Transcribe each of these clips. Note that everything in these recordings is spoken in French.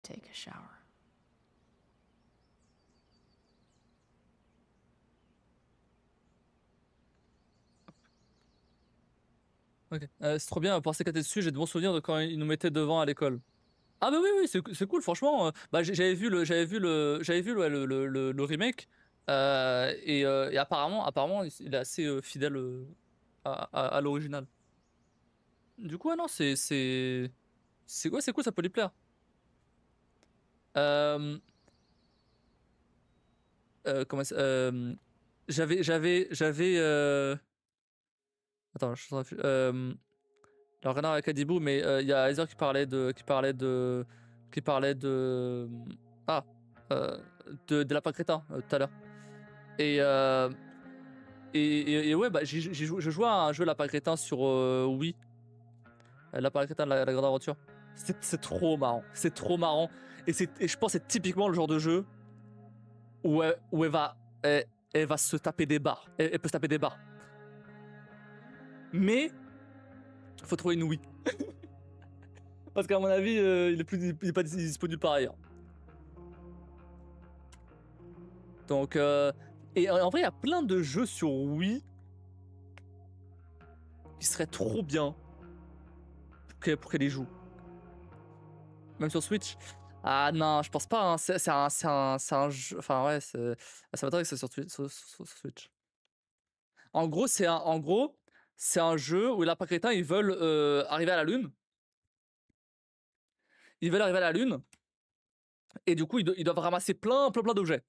take a shower. Ok. C'est trop bien, pour s'éclater dessus, j'ai de bons souvenirs de quand ils nous mettaient devant à l'école. Ah bah oui, oui, c'est cool, franchement. Bah, ouais, le remake. Et apparemment, il est assez fidèle à l'original. Du coup, ouais, non, ouais, c'est cool, ça peut lui plaire. Euh, comment ça, j'avais. Attends, je suis en train de alors Renard avec Adibou, mais il y a Heather qui parlait de, ah, euh, de Lapin Crétin tout à l'heure. Et, euh, et ouais, bah, je jouais à un jeu Lapin Crétin sur Wii, Lapin Crétin de la Grande Aventure. C'est trop marrant, c'est trop marrant. Et je pense que c'est typiquement le genre de jeu où elle va se taper des barres. Elle peut se taper des barres. Mais faut trouver une Wii. Parce qu'à mon avis, il est pas disponible par ailleurs. Donc, et en vrai, il y a plein de jeux sur Wii qui seraient trop bien pour qu'elle y joue. Même sur Switch. Ah non, je pense pas. Hein. C'est un jeu. Enfin, ouais, ça m'étonnerait que c'est sur Switch. En gros, c'est un jeu où les lapins crétins, ils veulent arriver à la Lune. Ils veulent arriver à la Lune. Et du coup, ils doivent ramasser plein d'objets.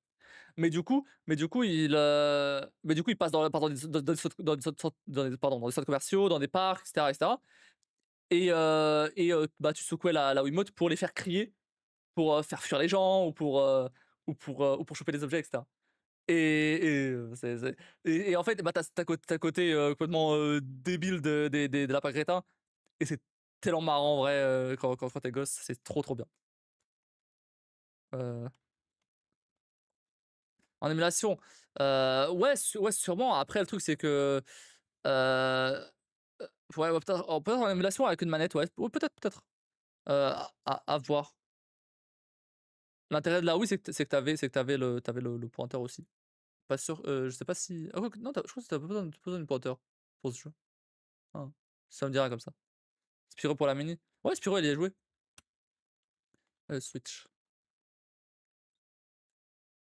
Mais du coup, ils passent dans des centres commerciaux, dans des parcs, etc., etc. Bah, tu secouais la Wiimote pour les faire crier, pour faire fuir les gens ou pour choper des objets, etc. Et en fait, bah, t'as côté complètement débile des lapins crétins. Et c'est tellement marrant en vrai quand t'es gosse, c'est trop bien. Euh, En émulation, ouais, ouais, sûrement. Après, le truc, c'est que. Euh, ouais, peut-être en émulation avec une manette, ouais. Peut-être. À voir. L'intérêt de la Wii, c'est que t'avais le pointeur aussi. Pas sûr, je sais pas si. Ah, non, je crois que t'as pas besoin du pointeur pour ce jeu. Ah, ça me dirait comme ça. Spyro pour la mini. Ouais, Spyro, il y a joué. Switch.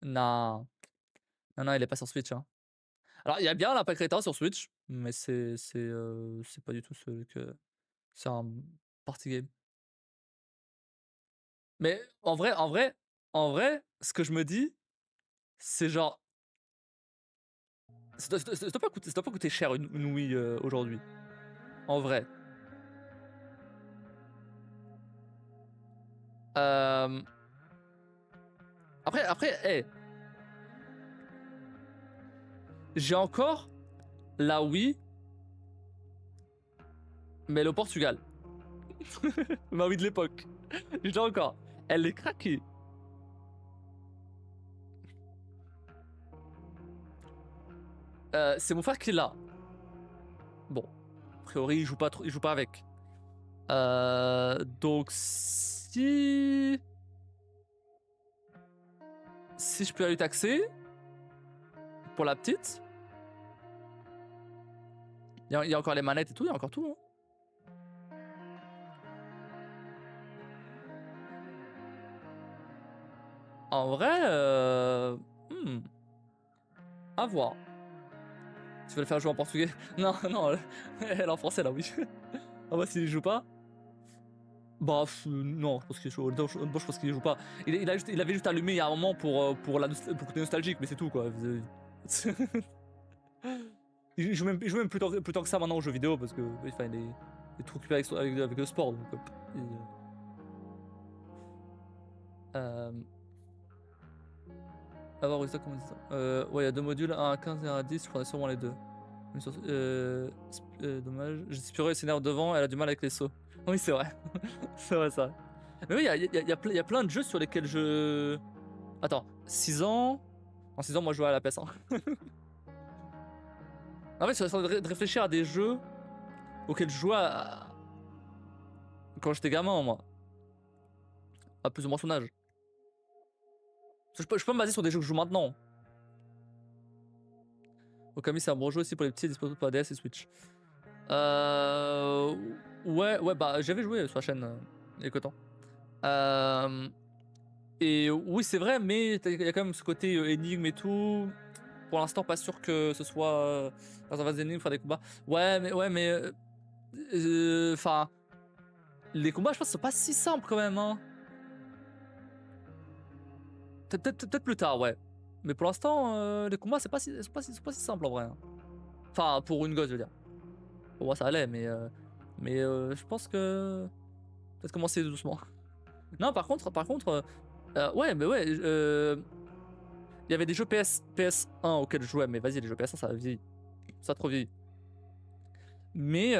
Non. Non, il est pas sur Switch. Hein. Alors, il y a bien la Crétin sur Switch, mais c'est pas du tout ce que. C'est un party game. Mais ce que je me dis, c'est genre. Ça doit pas coûter cher une Wii aujourd'hui. En vrai. Euh, Après, hey, j'ai encore la Wii, mais elle est au Portugal. Ma Wii de l'époque. J'ai encore. Elle est craquée. C'est mon frère qui l'a. Bon, a priori, il joue pas avec. Donc, si je peux aller taxer pour la petite, il y a encore les manettes et tout, il y a encore tout. Hein. En vrai, à voir. Tu veux le faire jouer en portugais? Non, non, elle est en français là, oui. Ah bah s'il joue pas. Bah non, je pense qu'il joue. Non, je pense qu'il joue pas. Il avait juste allumé il y a un moment pour côté nostalgique, mais c'est tout quoi. Il joue même plus tant que ça maintenant aux jeux vidéo parce que enfin, il est trop occupé avec le sport donc. Il, avoir réussi à comment dire ça. Ouais, il y a deux modules, un à 15 et un à 10, je prendrais sûrement les deux. Dommage. Spiro s'énerve devant, elle a du mal avec les sauts. Oui, c'est vrai. C'est vrai, ça. Mais oui, il y a plein de jeux sur lesquels je. Attends, 6 ans. En 6 ans, moi je jouais à la PS. Hein. En fait, je suis en train de réfléchir à des jeux auxquels je jouais quand j'étais gamin, moi. à plus ou moins son âge. Je peux me baser sur des jeux que je joue maintenant. Okami, c'est un bon jeu aussi pour les petits, disponible pour DS et Switch. Ouais, bah j'avais joué sur la chaîne il y a quelques temps. Et oui, c'est vrai, mais il y a quand même ce côté énigme et tout. Pour l'instant, pas sûr que ce soit dans un vase d'énigmes, faire des combats. Ouais, mais enfin, les combats, je pense, sont pas si simples quand même. Hein. Peut-être plus tard, ouais. Mais pour l'instant, les combats, c'est pas si simple en vrai. Hein. Enfin, pour une gosse, je veux dire. Pour moi, ça allait, mais je pense que peut-être commencer doucement. Non, par contre, ouais, mais ouais, il y avait des jeux PS1 auxquels je jouais, mais vas-y, les jeux PS1, ça a vieilli. Ça a trop vieilli. Mais,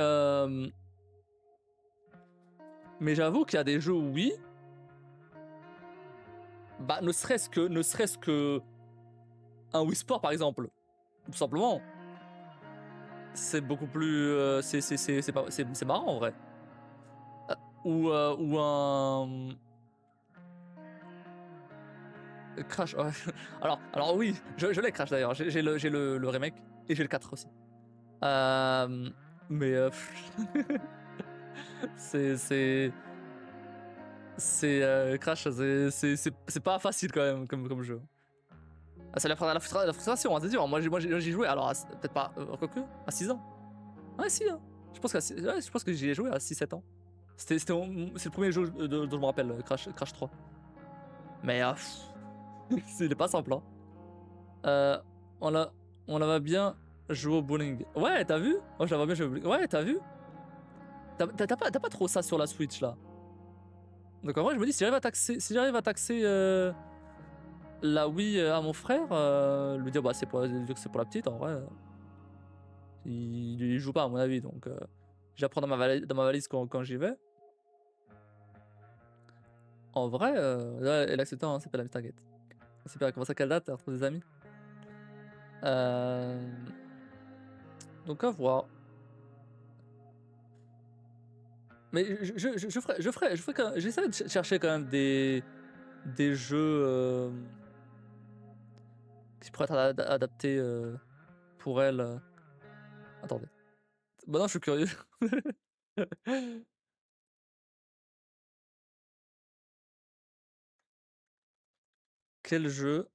mais j'avoue qu'il y a des jeux où oui. Bah, ne serait-ce que un Wii Sport, par exemple. Tout simplement. C'est beaucoup plus. C'est marrant en vrai. Ou un. Crash, ouais. Alors oui, je l'ai Crash d'ailleurs. J'ai le remake et j'ai le 4 aussi. Mais c'est Crash, c'est pas facile quand même comme jeu. Ah, c'est la frustration, hein, c'est dur. Moi j'y joué, alors peut-être pas, quoique, à 6 ans. Ouais, si, hein. Je pense que j'y ai joué à 6-7 ans. C'est le premier jeu dont je me rappelle, Crash 3. Mais il est pas simple, hein. Euh, on a, on va bien jouer au bowling. Ouais, t'as vu? Moi, je la vois bien jouer au bowling. Ouais, t'as vu? T'as pas trop ça sur la Switch là. Donc en vrai, je me dis, si j'arrive à taxer la Wii à mon frère, lui dire bah c'est pour, lui dire que c'est pour la petite, en vrai, il joue pas à mon avis, donc j'apprends dans ma valise quand j'y vais. En vrai, ouais, elle accepte, hein, c'est pas la t'inquiète. C'est pas comment ça quelle date, t'as retrouvé des amis. Euh, donc à voir. Mais je ferai quand j'essaie de chercher quand même des jeux qui pourraient être adaptés pour elle. Attendez. Bah non, je suis curieux. Quel jeu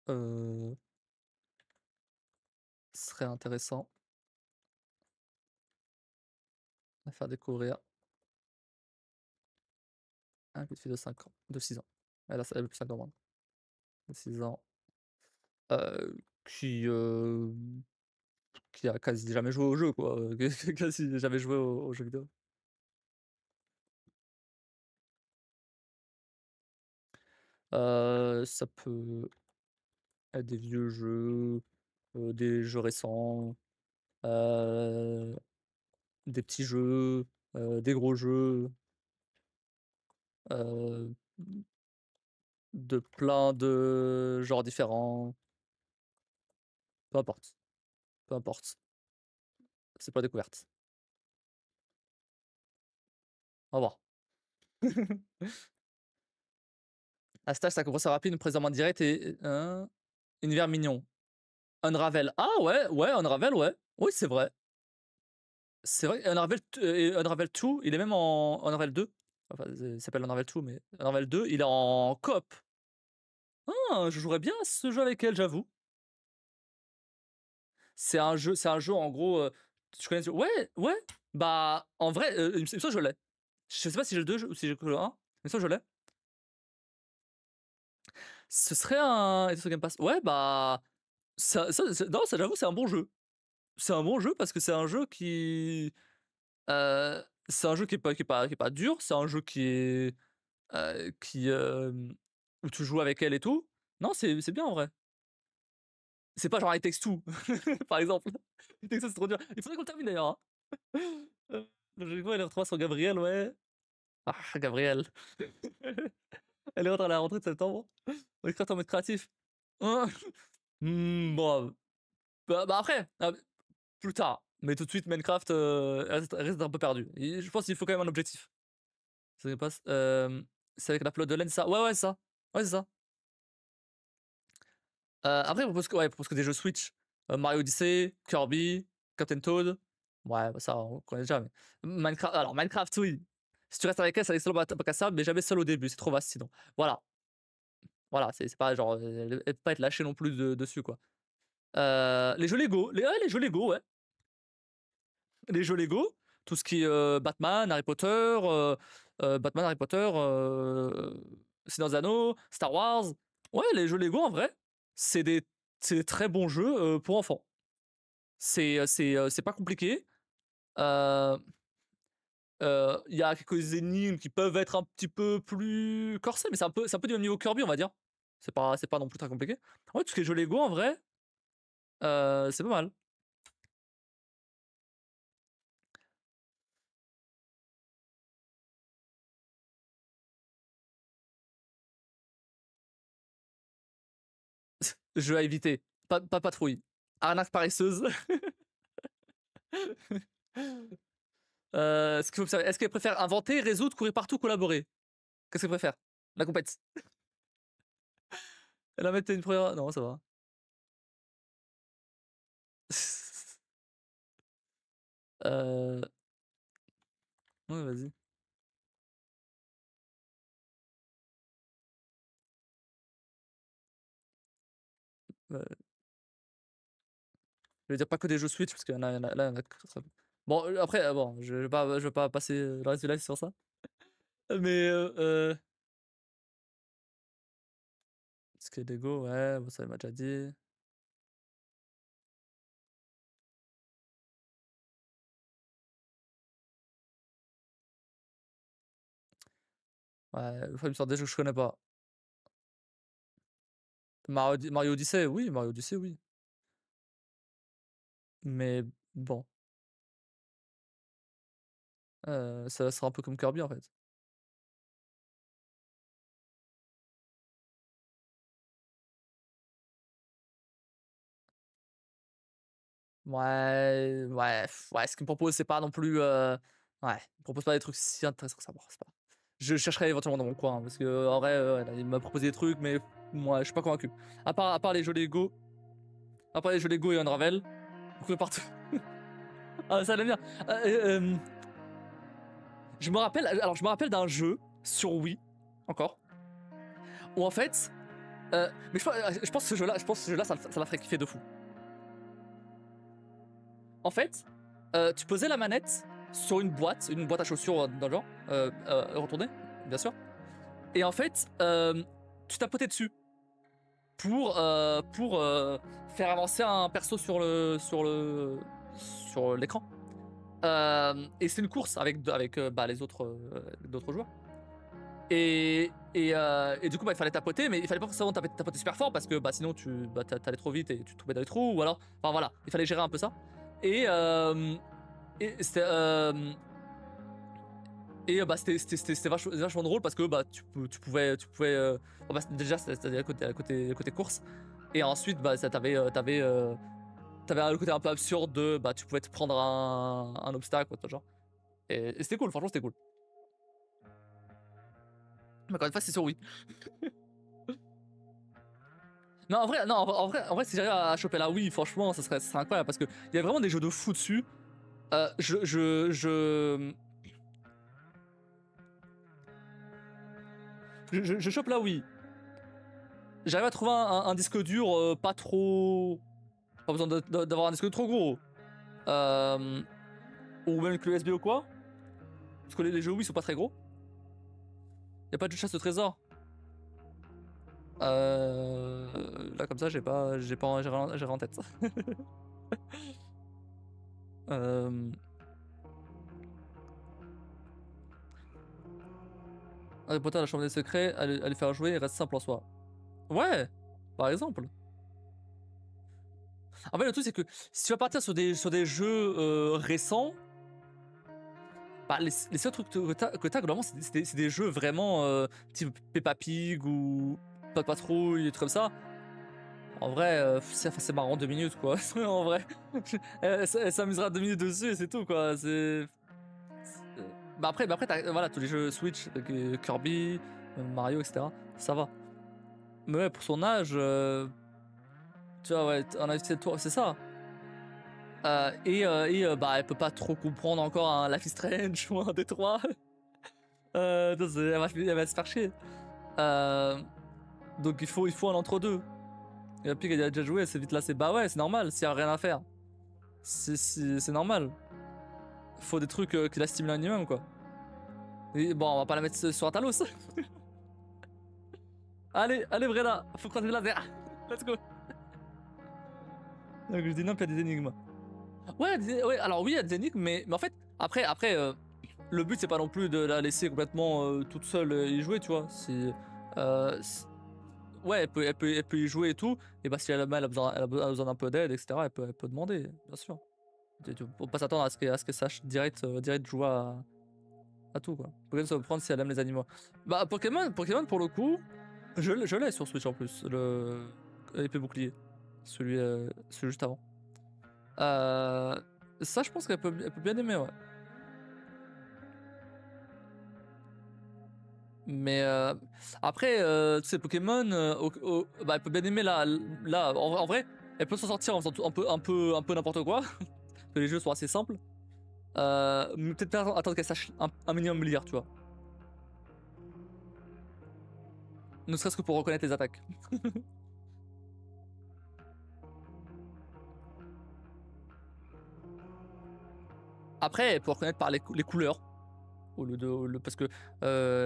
euh, serait intéressant à faire découvrir à une petite fille de 5 ans, de 6 ans. Elle a plus 5 ans, moins. De 6 ans. euh, qui, euh, qui a quasi jamais joué au jeu, quoi. Quasi jamais joué aux jeux vidéo. Ça peut être des vieux jeux, des jeux récents, euh, des petits jeux, des gros jeux, euh, de plein de genres différents. Peu importe, peu importe. C'est pas découverte. Au revoir. À stage, ça commence à rapide, une prise en main directe et un univers mignon. Unravel. Ah ouais, Unravel, ouais. Oui, c'est vrai. C'est vrai, Unravel 2, il est même en Unravel 2. Enfin, il s'appelle Unravel 2, mais Unravel 2, il est en coop. Ah, je jouerais bien à ce jeu avec elle, j'avoue. C'est un jeu en gros. Tu connais ce jeu? Ouais. Bah, en vrai, il me semble que je l'ai. Je sais pas si j'ai le 2 ou si j'ai que le 1, mais ça, je l'ai. Ce serait un. Et sur Game Pass. Ouais, bah. Non, ça, j'avoue, c'est un bon jeu. C'est un bon jeu parce que c'est un jeu qui. C'est un jeu qui est pas dur. C'est un jeu qui est. Qui. Où tu joues avec elle et tout. Non, c'est bien en vrai. C'est pas genre It Takes Two, par exemple. It Takes Two, c'est trop dur. Il faudrait qu'on le termine d'ailleurs. Hein. Euh, je vois, elle est retrouvée sur Gabriel, ouais. Ah, Gabriel. Elle est rentrée à la rentrée de septembre. On écrit en mode créatif. Hein. Bon. Bah après, plus tard. Mais tout de suite, Minecraft reste un peu perdu. Et je pense qu'il faut quand même un objectif. Ça passe. C'est avec la pelote de laine, ça? Ouais, ouais, ça. Ouais, c'est ça. Après, il propose que des jeux Switch. Mario Odyssey, Kirby, Captain Toad. Ouais, bah, ça, on connaît déjà, mais Minecraft, alors Minecraft, oui. Si tu restes avec elle, c'est avec solo bac à sable, mais jamais seul au début, c'est trop vaste sinon. Voilà, voilà, c'est pas genre, elle peut pas être lâchée non plus dessus, quoi. Les jeux Lego, les jeux Lego, ouais. Les jeux Lego, tout ce qui est, Batman, Harry Potter, Batman, Harry Potter, Seigneur des Anneaux, Star Wars. Ouais, les jeux Lego, en vrai, c'est des c'est des très bons jeux, pour enfants. C'est pas compliqué. Heu il y a quelques énigmes qui peuvent être un petit peu plus corsées, mais c'est un peu du même niveau Kirby, on va dire. C'est pas non plus très compliqué. Ouais, tout ce qui est jeux Lego, en vrai, c'est pas mal. Jeu à éviter, pas patrouille. Arnaque paresseuse. Ce qu'il faut observer, est-ce qu'elle préfère inventer, résoudre, courir partout, collaborer? Qu'est-ce qu'elle préfère? La compète. Elle a mettre une première non, ça va. Heu, ouais, vas-y. Heu, je vais dire pas que des jeux Switch parce qu'il y en a là, il y en a que très peu. Bon, après, bon, je vais pas passer, le reste du live sur ça. Mais, ce qui est Lego, ouais, bon, ça, il m'a déjà dit. Ouais, il faut me sortir des jeux que je connais pas. Mario Odyssey, oui, Mario Odyssey, oui. Mais bon, ça sera un peu comme Kirby, en fait. Ouais, ouais, ouais, ce qu'il me propose, c'est pas non plus, ouais, il me propose pas des trucs si intéressants que ça. Bon, c'est pas je chercherai éventuellement dans mon coin, hein, parce qu'en vrai, ouais, là, il m'a proposé des trucs, mais moi, je suis pas convaincu. À part les jeux Lego et Unravel, courir partout. Ah, ça, j'aime bien. Hem, je me rappelle d'un jeu sur Wii, encore, où en fait, mais je pense que ce jeu-là, ça la ferait kiffer de fou. En fait, tu posais la manette sur une boîte à chaussures, dans le genre, retournée, bien sûr. Et en fait, tu tapotais dessus pour faire avancer un perso sur l'écran. Et c'est une course avec bah, les autres, d'autres joueurs. Et du coup, bah, il fallait tapoter, mais il fallait pas forcément tapoter super fort parce que bah, sinon t'allais trop vite et tu tombais dans les trous, ou alors, enfin voilà, il fallait gérer un peu ça. Et, et c'était, bah, c'était vachement drôle parce que bah, tu pouvais, bon, bah, déjà c'était côté course, et ensuite bah, t'avais le côté un peu absurde de bah, tu pouvais te prendre un obstacle, quoi, genre. Et c'était cool, franchement, c'était cool. Mais encore une fois, c'est sur Wii. Non, en vrai, non, en vrai, si j'arrive à choper la Wii, franchement, ça serait incroyable parce qu'il y a vraiment des jeux de fou dessus. Je chope la Wii. J'arrive à trouver un disque dur, pas trop. Pas besoin d'avoir un disque dur trop gros. Euh, ou même que le USB ou quoi. Parce que les jeux Wii sont pas très gros. Y a pas de chasse de trésor. Là, comme ça, j'ai rien en tête. euh, Harry Potter, la chambre des secrets, aller faire jouer, il reste simple en soi. Ouais, par exemple. En fait, le truc, c'est que si tu vas partir sur des jeux, récents, bah, les seuls trucs que t'as globalement, c'est des jeux vraiment, type Peppa Pig ou Pas de Patrouille, des trucs comme ça. En vrai, c'est marrant 2 minutes, quoi. En vrai, elle s'amusera 2 minutes dessus et c'est tout, quoi. Bah après, t'as voilà, tous les jeux Switch, Kirby. même Mario, etc. Ça va. Mais ouais, pour son âge, tu vois, ouais, on a 17 tours, c'est ça. Bah, elle peut pas trop comprendre encore un Life is Strange ou un Détroit. Elle va se faire chier. Donc il faut un entre-deux. Et la pire, elle a déjà joué, c'est vite là, c'est bah ouais, c'est normal, s'il y a rien à faire. C'est normal. Faut des trucs qui la stimulent un minimum, quoi. Et bon, on va pas la mettre sur un Talos. Allez, Breda, faut croiser le laser. Let's go. Donc je dis non, puis il y a des énigmes. Ouais, alors oui, il y a des énigmes, mais en fait, après le but c'est pas non plus de la laisser complètement toute seule y jouer, tu vois. Ouais, elle peut y jouer et tout. Et bah si elle a besoin d'un peu d'aide, etc., elle peut demander, bien sûr. Faut pas s'attendre à ce qu'elle sache direct jouer à tout, quoi. Pokémon, ça va prendre si elle aime les animaux. Bah Pokémon pour le coup, je l'ai sur Switch en plus, le épée bouclier, celui juste avant. Ça, je pense elle peut bien aimer, ouais. Mais après, tu sais, Pokémon, bah, elle peut bien aimer en vrai, elle peut s'en sortir en faisant un peu n'importe quoi. Parce que les jeux sont assez simples. Mais peut-être pas attendre qu'elle sache un minimum lire, tu vois. Ne serait-ce que pour reconnaître les attaques. Après, elle peut reconnaître par les couleurs. Parce que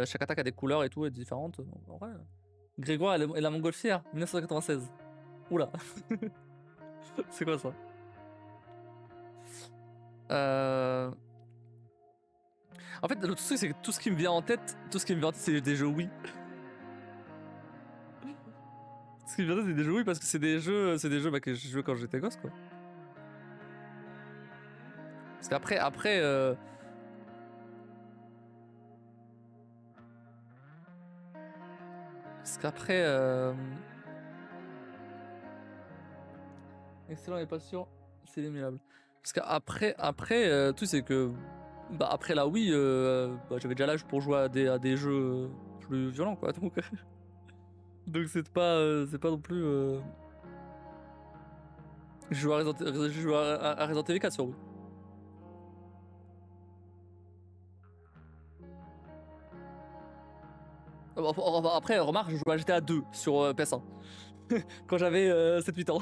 chaque attaque a des couleurs et tout, est différente. Donc, en vrai, Grégoire et la Montgolfière, 1996. Oula, c'est quoi ça? En fait, le truc, c'est que tout ce qui me vient en tête, c'est des jeux Wii. Ce qui me vient en tête, c'est des jeux Wii parce que c'est des jeux bah, que je jouais quand j'étais gosse, quoi. Parce qu'après, parce qu'après, excellent et patient, c'est l'émulable. Parce tout c'est que, bah, après la Wii, bah, j'avais déjà l'âge pour jouer à des jeux plus violents, quoi. Donc c'est pas non plus. Je joue à Resident Evil 4 sur Wii. Après, remarque, je jouais à GTA 2 sur PS1 quand j'avais 7-8 ans.